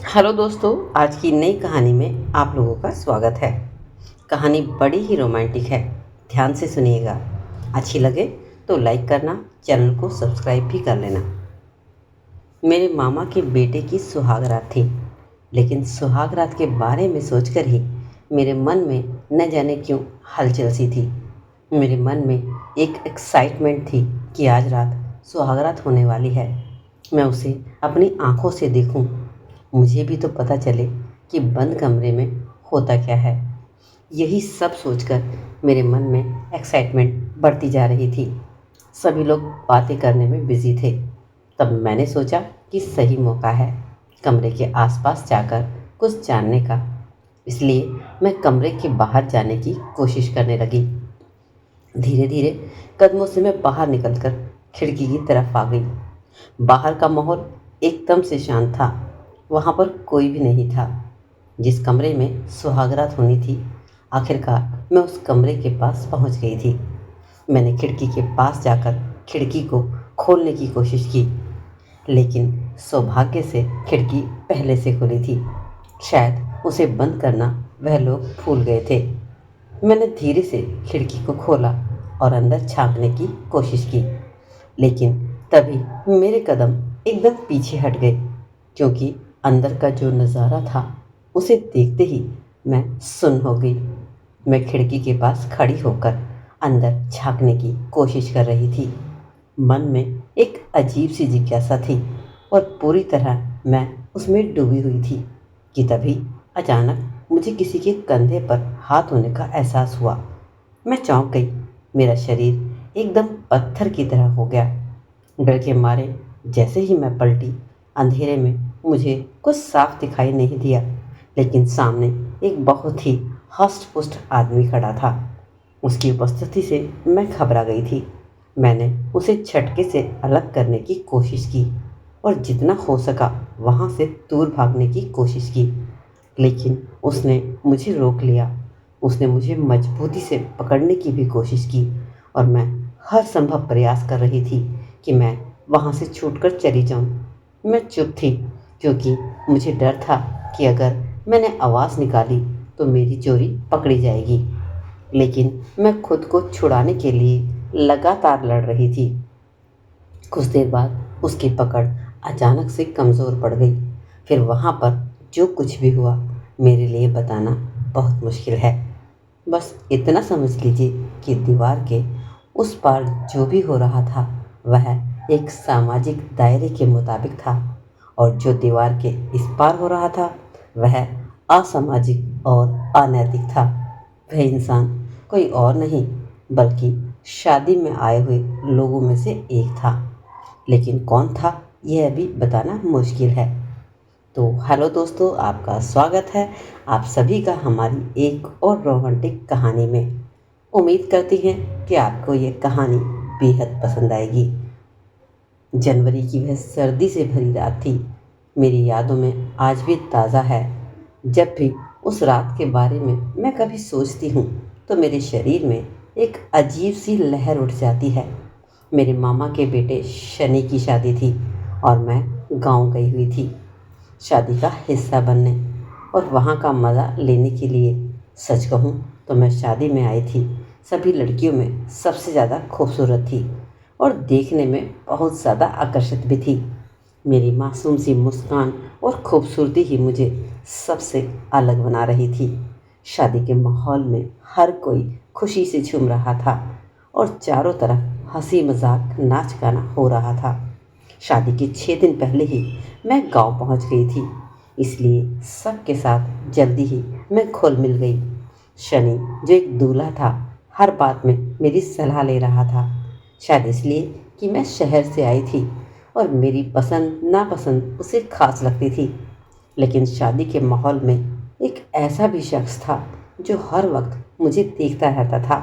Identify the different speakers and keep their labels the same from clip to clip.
Speaker 1: Hello दोस्तों, आज की नई कहानी में आप लोगों का स्वागत है। कहानी बड़ी ही रोमांटिक है। ध्यान से सुनिएगा। अच्छी लगे तो लाइक करना, चैनल को सब्सक्राइब भी कर लेना। मेरे मामा के बेटे की सुहागरात थी, लेकिन सुहागरात के बारे में सोचकर ही मेरे मन में न जाने क्यों हलचल सी थी। मेरे मन में एक एक्साइटमेंट थी कि आज रात सुहागरात होने वाली है। मैं उसे अपनी आंखों से देखूं, मुझे भी तो पता चले कि बंद कमरे में होता क्या है। यही सब सोचकर मेरे मन में एक्साइटमेंट बढ़ती जा रही थी। सभी लोग बातें करने में बिजी थे। तब मैंने सोचा कि सही मौका है कमरे के आसपास जाकर कुछ जानने का। इसलिए मैं कमरे के बाहर जाने की कोशिश करने लगी। धीरे धीरे कदमों से मैं बाहर निकलकर खिड़की की तरफ आ गई। बाहर का माहौल एकदम से शांत था। वहाँ पर कोई भी नहीं था। जिस कमरे में सुहागरात होनी थी, आखिरकार मैं उस कमरे के पास पहुँच गई थी। मैंने खिड़की के पास जाकर खिड़की को खोलने की कोशिश की, लेकिन सौभाग्य से खिड़की पहले से खुली थी। शायद उसे बंद करना वह लोग भूल गए थे। मैंने धीरे से खिड़की को खोला और अंदर झांकने की कोशिश की, लेकिन तभी मेरे कदम एकदम पीछे हट गए, क्योंकि अंदर का जो नज़ारा था उसे देखते ही मैं सुन्न हो गई। मैं खिड़की के पास खड़ी होकर अंदर झांकने की कोशिश कर रही थी। मन में एक अजीब सी जिज्ञासा थी और पूरी तरह मैं उसमें डूबी हुई थी कि तभी अचानक मुझे किसी के कंधे पर हाथ होने का एहसास हुआ। मैं चौंक गई। मेरा शरीर एकदम पत्थर की तरह हो गया। डर के मारे जैसे ही मैं पलटी, अंधेरे में मुझे कुछ साफ दिखाई नहीं दिया, लेकिन सामने एक बहुत ही हष्ट-पुष्ट आदमी खड़ा था। उसकी उपस्थिति से मैं घबरा गई थी। मैंने उसे झटके से अलग करने की कोशिश की और जितना हो सका वहाँ से दूर भागने की कोशिश की, लेकिन उसने मुझे रोक लिया। उसने मुझे मजबूती से पकड़ने की भी कोशिश की और मैं हर संभव प्रयास कर रही थी कि मैं वहाँ से छूटकर चली जाऊँ। मैं चुप थी, क्योंकि मुझे डर था कि अगर मैंने आवाज़ निकाली तो मेरी चोरी पकड़ी जाएगी। लेकिन मैं खुद को छुड़ाने के लिए लगातार लड़ रही थी। कुछ देर बाद उसकी पकड़ अचानक से कमज़ोर पड़ गई। फिर वहाँ पर जो कुछ भी हुआ, मेरे लिए बताना बहुत मुश्किल है। बस इतना समझ लीजिए कि दीवार के उस पार जो भी हो रहा था वह एक सामाजिक दायरे के मुताबिक था, और जो दीवार के इस पार हो रहा था वह असामाजिक और अनैतिक था। वह इंसान कोई और नहीं बल्कि शादी में आए हुए लोगों में से एक था। लेकिन कौन था यह अभी बताना मुश्किल है। तो हेलो दोस्तों, आपका स्वागत है आप सभी का हमारी एक और रोमांटिक कहानी में। उम्मीद करती हैं कि आपको ये कहानी बेहद पसंद आएगी। जनवरी की वह सर्दी से भरी रात थी। मेरी यादों में आज भी ताज़ा है। जब भी उस रात के बारे में मैं कभी सोचती हूँ तो मेरे शरीर में एक अजीब सी लहर उठ जाती है। मेरे मामा के बेटे शनि की शादी थी और मैं गांव गई हुई थी शादी का हिस्सा बनने और वहाँ का मज़ा लेने के लिए। सच कहूँ तो मैं शादी में आई थी सभी लड़कियों में सबसे ज़्यादा खूबसूरत थी और देखने में बहुत ज़्यादा आकर्षित भी थी। मेरी मासूम सी मुस्कान और खूबसूरती ही मुझे सबसे अलग बना रही थी। शादी के माहौल में हर कोई खुशी से झूम रहा था और चारों तरफ हंसी मजाक नाच गाना हो रहा था। शादी के 6 दिन पहले ही मैं गांव पहुंच गई थी, इसलिए सबके साथ जल्दी ही मैं घुल मिल गई। शनि, जो एक दूल्हा था, हर बात में मेरी सलाह ले रहा था। शायद इसलिए कि मैं शहर से आई थी और मेरी पसंद नापसंद उसे खास लगती थी। लेकिन शादी के माहौल में एक ऐसा भी शख्स था जो हर वक्त मुझे देखता रहता था।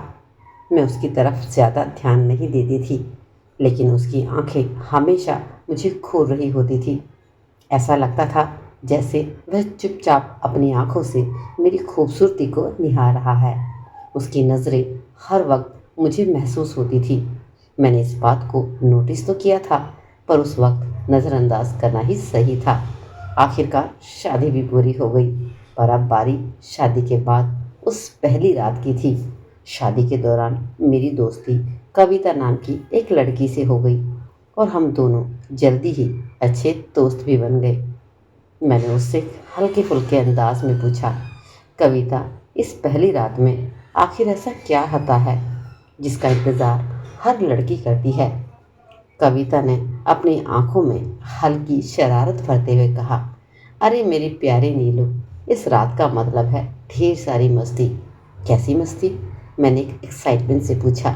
Speaker 1: मैं उसकी तरफ ज़्यादा ध्यान नहीं देती थी, लेकिन उसकी आंखें हमेशा मुझे घूर रही होती थी। ऐसा लगता था जैसे वह चुपचाप अपनी आंखों से मेरी खूबसूरती को निहार रहा है। उसकी नज़रें हर वक्त मुझे महसूस होती थी। मैंने इस बात को नोटिस तो किया था, पर उस वक्त नज़रअंदाज करना ही सही था। आखिरकार शादी भी पूरी हो गई। पर अब बारी शादी के बाद उस पहली रात की थी। शादी के दौरान मेरी दोस्ती कविता नाम की एक लड़की से हो गई और हम दोनों जल्दी ही अच्छे दोस्त भी बन गए। मैंने उससे हल्के फुल्के अंदाज में पूछा, कविता, इस पहली रात में आखिर ऐसा क्या होता है जिसका इंतज़ार हर लड़की करती है? कविता ने अपनी आंखों में हल्की शरारत भरते हुए कहा, अरे मेरी प्यारी नीलू, इस रात का मतलब है ढेर सारी मस्ती। कैसी मस्ती? मैंने एक एक्साइटमेंट से पूछा।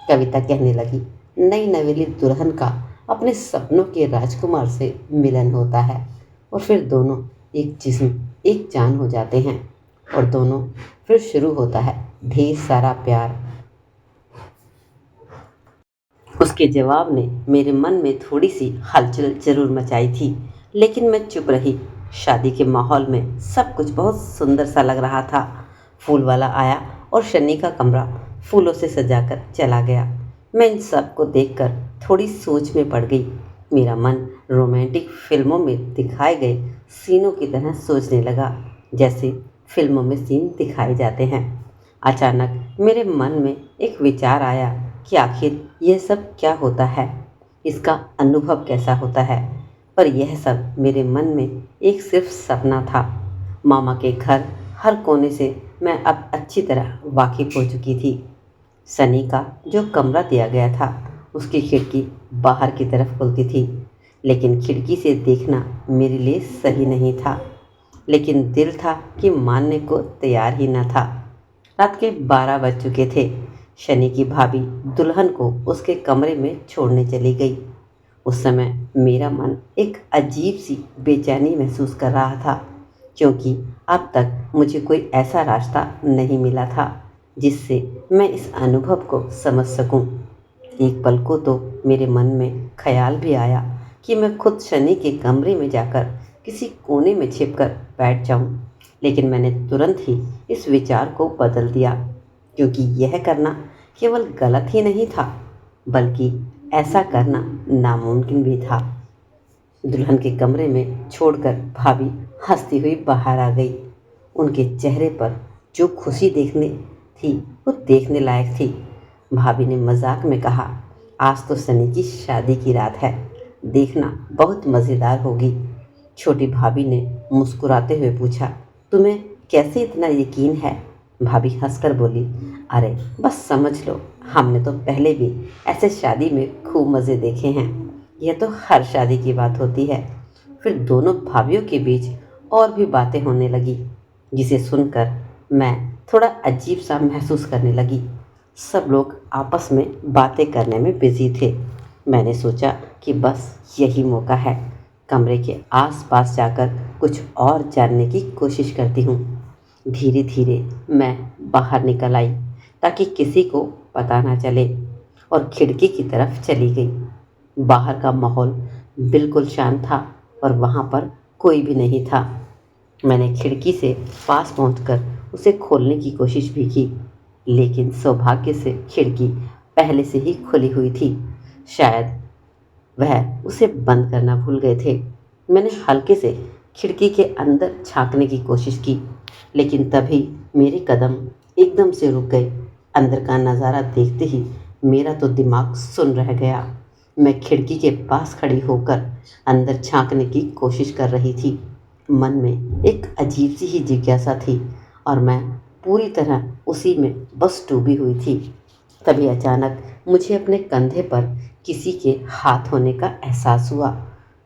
Speaker 1: कविता कहने लगी, नई नवेली दुल्हन का अपने सपनों के राजकुमार से मिलन होता है और फिर दोनों एक जिस्म एक जान हो जाते हैं और दोनों फिर शुरू होता है ढेर सारा प्यार। उसके जवाब ने मेरे मन में थोड़ी सी हलचल जरूर मचाई थी, लेकिन मैं चुप रही। शादी के माहौल में सब कुछ बहुत सुंदर सा लग रहा था। फूल वाला आया और शन्नी का कमरा फूलों से सजाकर चला गया। मैं इन सब को देखकर थोड़ी सोच में पड़ गई। मेरा मन रोमांटिक फिल्मों में दिखाए गए सीनों की तरह सोचने लगा, जैसे फिल्मों में सीन दिखाए जाते हैं। अचानक मेरे मन में एक विचार आया कि आखिर यह सब क्या होता है, इसका अनुभव कैसा होता है। पर यह सब मेरे मन में एक सिर्फ सपना था। मामा के घर हर कोने से मैं अब अच्छी तरह वाकिफ हो चुकी थी। सनी का जो कमरा दिया गया था उसकी खिड़की बाहर की तरफ खुलती थी, लेकिन खिड़की से देखना मेरे लिए सही नहीं था। लेकिन दिल था कि मानने को तैयार ही न था। रात के 12 बज चुके थे। शनि की भाभी दुल्हन को उसके कमरे में छोड़ने चली गई। उस समय मेरा मन एक अजीब सी बेचैनी महसूस कर रहा था, क्योंकि अब तक मुझे कोई ऐसा रास्ता नहीं मिला था जिससे मैं इस अनुभव को समझ सकूं। एक पल को तो मेरे मन में ख्याल भी आया कि मैं खुद शनि के कमरे में जाकर किसी कोने में छिपकर बैठ जाऊं, लेकिन मैंने तुरंत ही इस विचार को बदल दिया, क्योंकि यह करना केवल गलत ही नहीं था बल्कि ऐसा करना नामुमकिन भी था। दुल्हन के कमरे में छोड़कर भाभी हंसती हुई बाहर आ गई। उनके चेहरे पर जो खुशी देखने थी वो देखने लायक थी। भाभी ने मजाक में कहा, आज तो सनी की शादी की रात है, देखना बहुत मज़ेदार होगी। छोटी भाभी ने मुस्कुराते हुए पूछा, तुम्हें कैसे इतना यकीन है? भाभी हंसकर बोली, अरे बस समझ लो, हमने तो पहले भी ऐसे शादी में खूब मज़े देखे हैं। यह तो हर शादी की बात होती है। फिर दोनों भाभीयों के बीच और भी बातें होने लगी, जिसे सुनकर मैं थोड़ा अजीब सा महसूस करने लगी। सब लोग आपस में बातें करने में बिजी थे। मैंने सोचा कि बस यही मौका है, कमरे के आसपास जाकर कुछ और जानने की कोशिश करती हूँ। धीरे धीरे मैं बाहर निकल आई ताकि किसी को पता ना चले और खिड़की की तरफ चली गई। बाहर का माहौल बिल्कुल शांत था और वहाँ पर कोई भी नहीं था। मैंने खिड़की से पास पहुंचकर उसे खोलने की कोशिश भी की, लेकिन सौभाग्य से खिड़की पहले से ही खुली हुई थी। शायद वह उसे बंद करना भूल गए थे। मैंने हल्के से खिड़की के अंदर झांकने की कोशिश की, लेकिन तभी मेरे कदम एकदम से रुक गए। अंदर का नज़ारा देखते ही मेरा तो दिमाग सुन रह गया। मैं खिड़की के पास खड़ी होकर अंदर झांकने की कोशिश कर रही थी। मन में एक अजीब सी ही जिज्ञासा थी और मैं पूरी तरह उसी में बस डूबी हुई थी। तभी अचानक मुझे अपने कंधे पर किसी के हाथ होने का एहसास हुआ।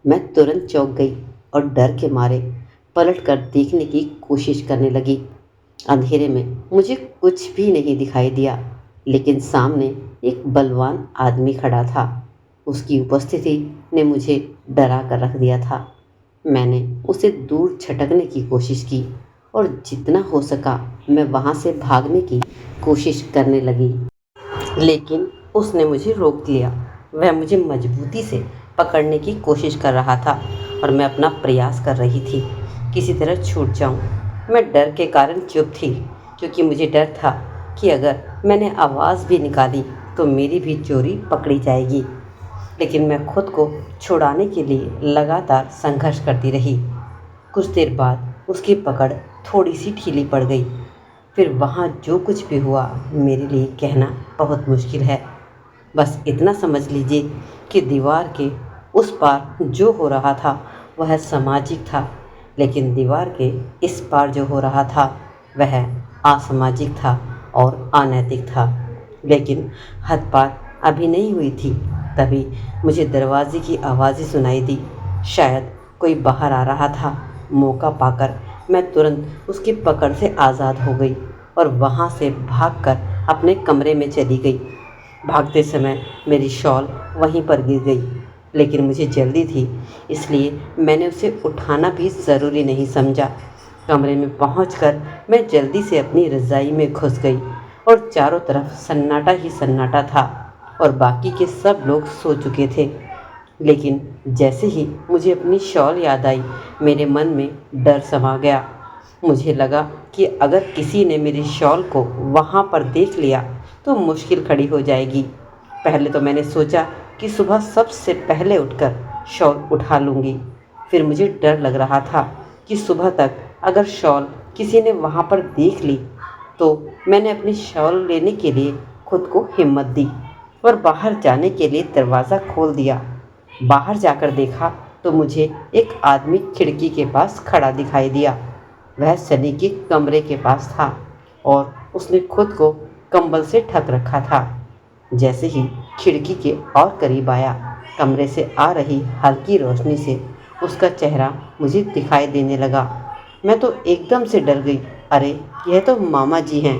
Speaker 1: मैं तुरंत चौंक गई और डर के मारे पलट कर देखने की कोशिश करने लगी। अंधेरे में मुझे कुछ भी नहीं दिखाई दिया, लेकिन सामने एक बलवान आदमी खड़ा था। उसकी उपस्थिति ने मुझे डरा कर रख दिया था। मैंने उसे दूर झटकने की कोशिश की और जितना हो सका मैं वहाँ से भागने की कोशिश करने लगी, लेकिन उसने मुझे रोक लिया। वह मुझे मजबूती से पकड़ने की कोशिश कर रहा था और मैं अपना प्रयास कर रही थी किसी तरह छूट जाऊं। मैं डर के कारण चुप थी, क्योंकि मुझे डर था कि अगर मैंने आवाज़ भी निकाली तो मेरी भी चोरी पकड़ी जाएगी। लेकिन मैं खुद को छुड़ाने के लिए लगातार संघर्ष करती रही। कुछ देर बाद उसकी पकड़ थोड़ी सी ढीली पड़ गई। फिर वहाँ जो कुछ भी हुआ मेरे लिए कहना बहुत मुश्किल है। बस इतना समझ लीजिए कि दीवार के उस पार जो हो रहा था वह सामाजिक था, लेकिन दीवार के इस पार जो हो रहा था वह असामाजिक था और अनैतिक था। लेकिन हद पार अभी नहीं हुई थी। तभी मुझे दरवाजे की आवाज़ें सुनाई दी। शायद कोई बाहर आ रहा था। मौका पाकर मैं तुरंत उसकी पकड़ से आज़ाद हो गई और वहाँ से भागकर अपने कमरे में चली गई। भागते समय मेरी शॉल वहीं पर गिर गई, लेकिन मुझे जल्दी थी, इसलिए मैंने उसे उठाना भी ज़रूरी नहीं समझा। कमरे में पहुंचकर मैं जल्दी से अपनी रज़ाई में घुस गई और चारों तरफ सन्नाटा ही सन्नाटा था और बाकी के सब लोग सो चुके थे। लेकिन जैसे ही मुझे अपनी शॉल याद आई, मेरे मन में डर समा गया। मुझे लगा कि अगर किसी ने मेरी शॉल को वहाँ पर देख लिया तो मुश्किल खड़ी हो जाएगी। पहले तो मैंने सोचा कि सुबह सबसे पहले उठकर शॉल उठा लूँगी। फिर मुझे डर लग रहा था कि सुबह तक अगर शॉल किसी ने वहाँ पर देख ली तो मैंने अपनी शॉल लेने के लिए खुद को हिम्मत दी और बाहर जाने के लिए दरवाज़ा खोल दिया। बाहर जाकर देखा तो मुझे एक आदमी खिड़की के पास खड़ा दिखाई दिया। वह सनी के कमरे के पास था और उसने खुद को कंबल से ढक रखा था। जैसे ही खिड़की के और करीब आया, कमरे से आ रही हल्की रोशनी से उसका चेहरा मुझे दिखाई देने लगा। मैं तो एकदम से डर गई। अरे, यह तो मामा जी हैं।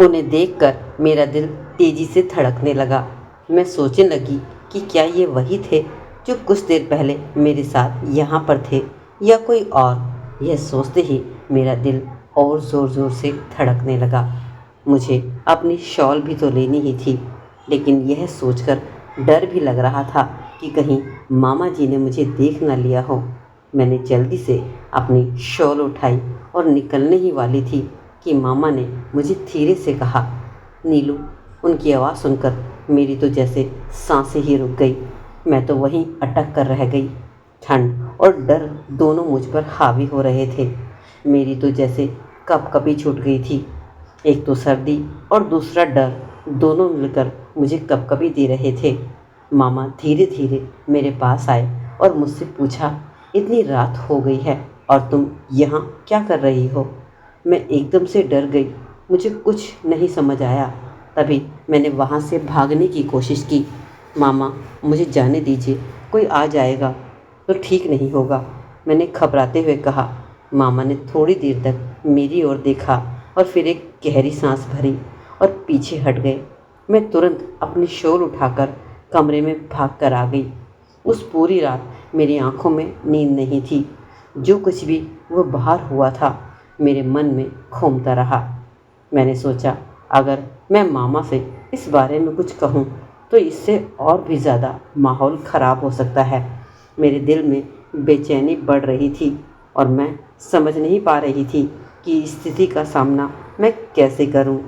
Speaker 1: उन्हें देखकर मेरा दिल तेजी से धड़कने लगा। मैं सोचने लगी कि क्या ये वही थे जो कुछ देर पहले मेरे साथ यहाँ पर थे या कोई और। यह सोचते ही मेरा दिल और ज़ोर ज़ोर से धड़कने लगा। मुझे अपनी शॉल भी तो लेनी ही थी, लेकिन यह सोचकर डर भी लग रहा था कि कहीं मामा जी ने मुझे देख न लिया हो। मैंने जल्दी से अपनी शॉल उठाई और निकलने ही वाली थी कि मामा ने मुझे धीरे से कहा, नीलू। उनकी आवाज़ सुनकर मेरी तो जैसे सांसें ही रुक गई। मैं तो वहीं अटक कर रह गई। ठंड और डर दोनों मुझ पर हावी हो रहे थे। मेरी तो जैसे कँपकँपी छूट गई थी। एक तो सर्दी और दूसरा डर, दोनों मिलकर मुझे कँपकँपी दे रहे थे। मामा धीरे धीरे मेरे पास आए और मुझसे पूछा, इतनी रात हो गई है और तुम यहाँ क्या कर रही हो? मैं एकदम से डर गई। मुझे कुछ नहीं समझ आया। तभी मैंने वहाँ से भागने की कोशिश की। मामा, मुझे जाने दीजिए, कोई आ जाएगा तो ठीक नहीं होगा, मैंने घबराते हुए कहा। मामा ने थोड़ी देर तक मेरी ओर देखा और फिर एक गहरी सांस भरी और पीछे हट गए। मैं तुरंत अपनी शॉल उठाकर कमरे में भाग कर आ गई। उस पूरी रात मेरी आंखों में नींद नहीं थी। जो कुछ भी वो बाहर हुआ था मेरे मन में घूमता रहा। मैंने सोचा, अगर मैं मामा से इस बारे में कुछ कहूँ तो इससे और भी ज़्यादा माहौल ख़राब हो सकता है। मेरे दिल में बेचैनी बढ़ रही थी और मैं समझ नहीं पा रही थी कि इस स्थिति का सामना मैं कैसे करूं।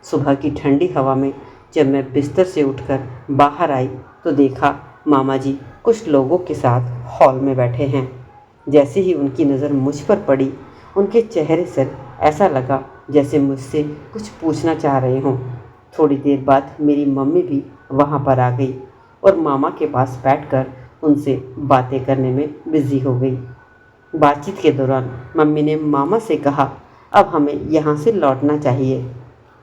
Speaker 1: सुबह की ठंडी हवा में जब मैं बिस्तर से उठकर बाहर आई तो देखा मामा जी कुछ लोगों के साथ हॉल में बैठे हैं। जैसे ही उनकी नज़र मुझ पर पड़ी, उनके चेहरे से ऐसा लगा जैसे मुझसे कुछ पूछना चाह रहे हों। थोड़ी देर बाद मेरी मम्मी भी वहाँ पर आ गई और मामा के पास बैठकर उनसे बातें करने में बिज़ी हो गई। बातचीत के दौरान मम्मी ने मामा से कहा, अब हमें यहाँ से लौटना चाहिए।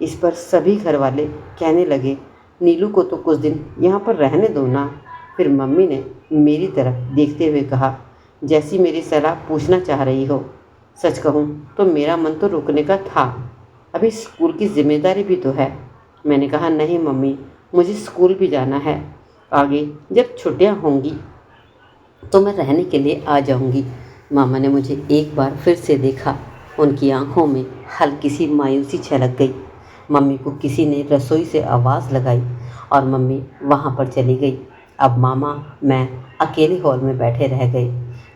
Speaker 1: इस पर सभी घर वाले कहने लगे, नीलू को तो कुछ दिन यहाँ पर रहने दो ना। फिर मम्मी ने मेरी तरफ देखते हुए कहा, जैसी मेरी सलाह पूछना चाह रही हो। सच कहूँ तो मेरा मन तो रुकने का था, अभी स्कूल की जिम्मेदारी भी तो है। मैंने कहा, नहीं मम्मी, मुझे स्कूल भी जाना है। आगे जब छुट्टियाँ होंगी तो मैं रहने के लिए आ जाऊंगी। मामा ने मुझे एक बार फिर से देखा। उनकी आंखों में हल्की सी मायूसी छलक गई। मम्मी को किसी ने रसोई से आवाज़ लगाई और मम्मी वहाँ पर चली गई। अब मामा मैं अकेले हॉल में बैठे रह गए।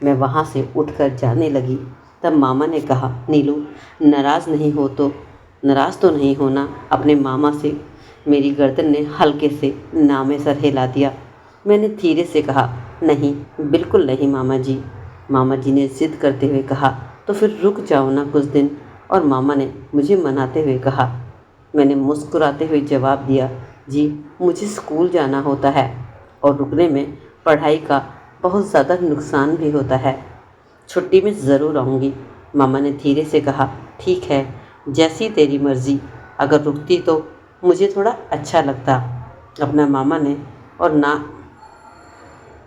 Speaker 1: मैं वहाँ से उठकर जाने लगी। तब मामा ने कहा, नीलू, नाराज़ तो नहीं होना अपने मामा से। मेरी गर्दन ने हल्के से नामे सर हिला दिया। मैंने धीरे से कहा, नहीं, बिल्कुल नहीं मामा जी। मामा जी ने ज़िद करते हुए कहा, तो फिर रुक जाओ ना कुछ दिन। और मामा ने मुझे मनाते हुए कहा। मैंने मुस्कुराते हुए जवाब दिया, जी मुझे स्कूल जाना होता है और रुकने में पढ़ाई का बहुत ज़्यादा नुकसान भी होता है। छुट्टी में ज़रूर आऊँगी। मामा ने धीरे से कहा, ठीक है, जैसी तेरी मर्ज़ी। अगर रुकती तो मुझे थोड़ा अच्छा लगता। अपना मामा ने और ना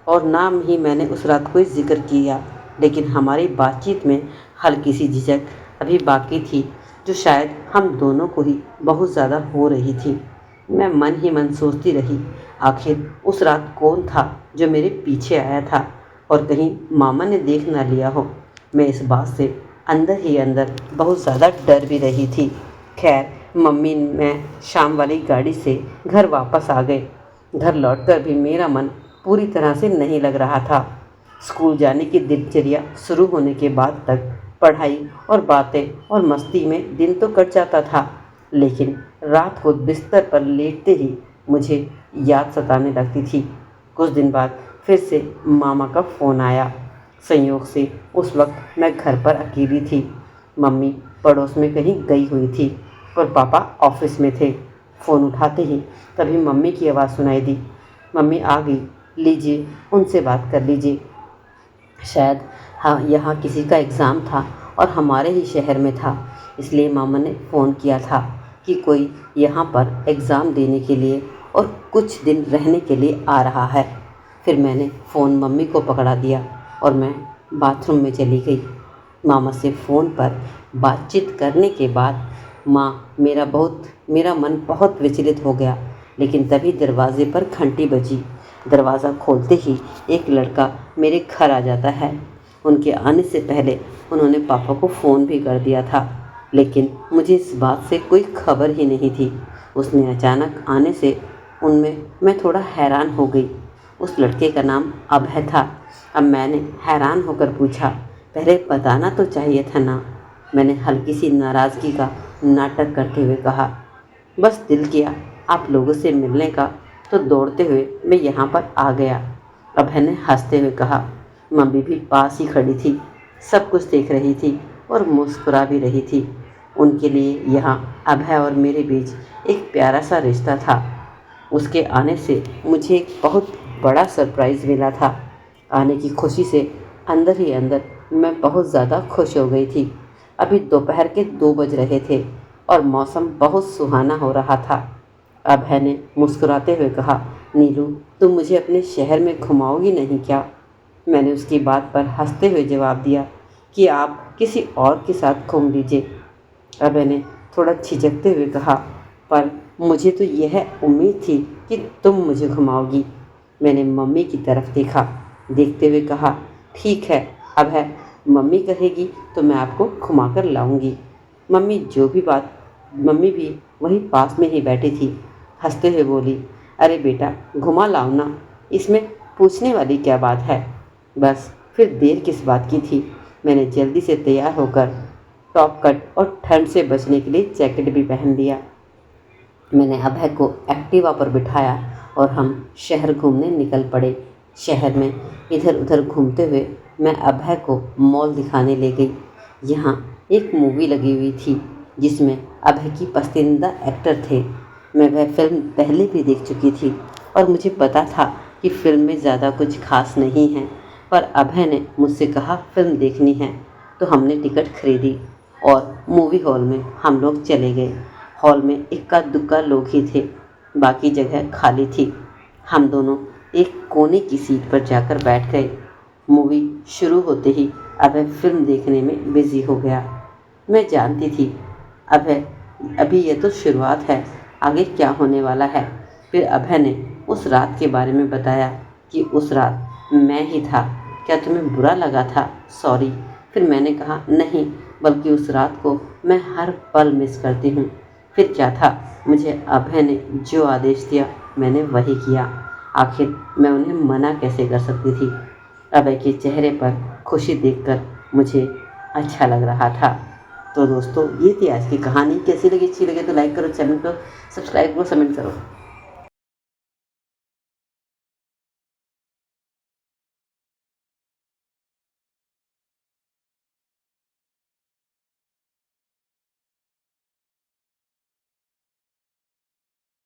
Speaker 1: और नाम ही मैंने उस रात कोई ज़िक्र किया, लेकिन हमारी बातचीत में हल्की सी झिझक अभी बाकी थी, जो शायद हम दोनों को ही बहुत ज़्यादा हो रही थी। मैं मन ही मन सोचती रही, आखिर उस रात कौन था जो मेरे पीछे आया था और कहीं मामा ने देख ना लिया हो। मैं इस बात से अंदर ही अंदर बहुत ज़्यादा डर भी रही थी। खैर, मम्मी मैं शाम वाली गाड़ी से घर वापस आ गए। घर लौटकर भी मेरा मन पूरी तरह से नहीं लग रहा था। स्कूल जाने की दिनचर्या शुरू होने के बाद तक पढ़ाई और बातें और मस्ती में दिन तो कट जाता था, लेकिन रात को बिस्तर पर लेटते ही मुझे याद सताने लगती थी। कुछ दिन बाद फिर से मामा का फ़ोन आया। संयोग से उस वक्त मैं घर पर अकेली थी। मम्मी पड़ोस में कहीं गई हुई थी और पापा ऑफिस में थे। फ़ोन उठाते ही तभी मम्मी की आवाज़ सुनाई दी। मम्मी आ गई, लीजिए उनसे बात कर लीजिए। शायद हाँ, यहाँ किसी का एग्ज़ाम था और हमारे ही शहर में था, इसलिए मामा ने फ़ोन किया था कि कोई यहाँ पर एग्ज़ाम देने के लिए और कुछ दिन रहने के लिए आ रहा है। फिर मैंने फ़ोन मम्मी को पकड़ा दिया और मैं बाथरूम में चली गई। मामा से फ़ोन पर बातचीत करने के बाद मेरा मन बहुत विचलित हो गया, लेकिन तभी दरवाज़े पर घंटी बजी। दरवाज़ा खोलते ही एक लड़का मेरे घर आ जाता है। उनके आने से पहले उन्होंने पापा को फ़ोन भी कर दिया था, लेकिन मुझे इस बात से कोई खबर ही नहीं थी। उसने अचानक आने से उनमें मैं थोड़ा हैरान हो गई। उस लड़के का नाम अभय था। अब मैंने हैरान होकर पूछा, पहले बताना तो चाहिए था ना। मैंने हल्की सी नाराज़गी का नाटक करते हुए कहा, बस दिल किया आप लोगों से मिलने का, तो दौड़ते हुए मैं यहाँ पर आ गया। अभय ने हंसते हुए कहा। मम्मी भी पास ही खड़ी थी, सब कुछ देख रही थी और मुस्कुरा भी रही थी। उनके लिए यहाँ अभय और मेरे बीच एक प्यारा सा रिश्ता था। उसके आने से मुझे एक बहुत बड़ा सरप्राइज़ मिला था। आने की खुशी से अंदर ही अंदर मैं बहुत ज़्यादा खुश हो गई थी। अभी दोपहर के 2 बज रहे थे और मौसम बहुत सुहाना हो रहा था। अभय ने मुस्कुराते हुए कहा, नीलू तुम मुझे अपने शहर में घुमाओगी नहीं क्या? मैंने उसकी बात पर हंसते हुए जवाब दिया कि आप किसी और के साथ घूम लीजिए। अभय ने थोड़ा झिझकते हुए कहा, पर मुझे तो यह उम्मीद थी कि तुम मुझे घुमाओगी। मैंने मम्मी की तरफ देखा, देखते हुए कहा, ठीक है अभय, मम्मी कहेगी तो मैं आपको घुमा कर लाऊंगी। मम्मी भी वहीं पास में ही बैठी थी। हंसते हुए बोली, अरे बेटा घुमा लाओ ना, इसमें पूछने वाली क्या बात है। बस फिर देर किस बात की थी। मैंने जल्दी से तैयार होकर टॉप कट और ठंड से बचने के लिए जैकेट भी पहन लिया। मैंने अभय को एक्टिवा पर बिठाया और हम शहर घूमने निकल पड़े। शहर में इधर उधर घूमते हुए मैं अभय को मॉल दिखाने ले गई। यहाँ एक मूवी लगी हुई थी जिसमें अभय की पसंदीदा एक्टर थे। मैं वह फिल्म पहले भी देख चुकी थी और मुझे पता था कि फिल्म में ज़्यादा कुछ खास नहीं है, पर अभय ने मुझसे कहा फिल्म देखनी है, तो हमने टिकट खरीदी और मूवी हॉल में हम लोग चले गए। हॉल में इक्का दुक्का लोग ही थे, बाकी जगह खाली थी। हम दोनों एक कोने की सीट पर जाकर बैठ गए। मूवी शुरू होते ही अभय फिल्म देखने में बिजी हो गया। मैं जानती थी अभय अभी ये तो शुरुआत है, आगे क्या होने वाला है। फिर अभय ने उस रात के बारे में बताया कि उस रात मैं ही था, क्या तुम्हें बुरा लगा था? सॉरी। फिर मैंने कहा नहीं, बल्कि उस रात को मैं हर पल मिस करती हूँ। फिर क्या था, मुझे अभय ने जो आदेश दिया मैंने वही किया। आखिर मैं उन्हें मना कैसे कर सकती थी। अभय के चेहरे पर खुशी देखकर मुझे अच्छा लग रहा था। तो दोस्तों, ये थी आज की कहानी। कैसी लगी? अच्छी लगे तो लाइक करो, चैनल को सब्सक्राइब करो, कमेंट करो।